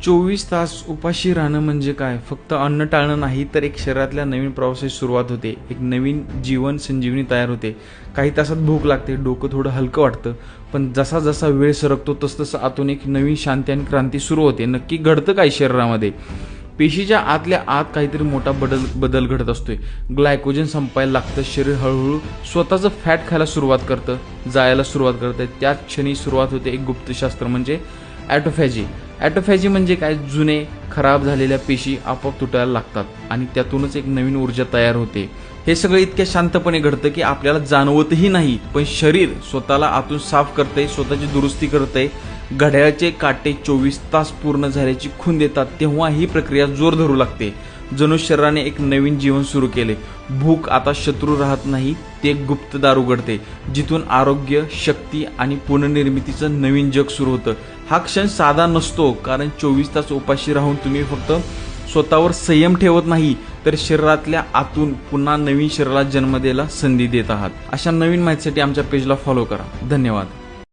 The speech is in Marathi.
24 तास उपाशी राहणं म्हणजे काय? फक्त अन्न टाळणं नाही, तर एक शरीरातल्या नवीन प्रवासाची सुरुवात होते. एक नवीन जीवन संजीवनी तयार होते. काही तासात भूक लागते, डोकं थोडं हलकं वाटतं, पण जसा जसा वेळ सरकतो तसतसं आतून एक नवीन शांती आणि क्रांती सुरू होते. नक्की घडतं काय शरीरामध्ये? पेशीच्या आतल्या आत काहीतरी मोठा बदल घडत असतोय. ग्लायकोजन संपायला लागतं, शरीर हळूहळू स्वतःचं फॅट खायला सुरुवात करतं, जायला सुरुवात करतं. त्याच क्षणी सुरुवात होते एक गुप्तशास्त्र, म्हणजे ॲटोफॅजी. ॲटोफॅजी म्हणजे काय? जुने खराब झालेल्या पेशी आपोआप तुटायला लागतात आणि त्यातूनच एक नवीन ऊर्जा तयार होते. हे सगळं इतक्या शांतपणे घडतं की आपल्याला जाणवतही नाही, पण शरीर स्वतःला आतून साफ करते, स्वतःची दुरुस्ती करते. घड्याळाचे काटे 24 तास पूर्ण झाल्याची खूण देतात तेव्हा ही प्रक्रिया जोर धरू लागते. जणू शरीराने एक नवीन जीवन सुरू केले. भूक आता शत्रू राहत नाही, ते एक गुप्त दार उघडते, जिथून आरोग्य, शक्ती आणि पुनर्निर्मितीचं नवीन जग सुरू होतं. हा क्षण साधा नसतो, कारण 24 तास उपाशी राहून तुम्ही फक्त स्वतःवर संयम ठेवत नाही, तर शरीरातल्या आतून पुन्हा नवीन शरीराला जन्म द्यायला संधी देत आहात. अशा नवीन माहितीसाठी आमच्या पेजला फॉलो करा. धन्यवाद.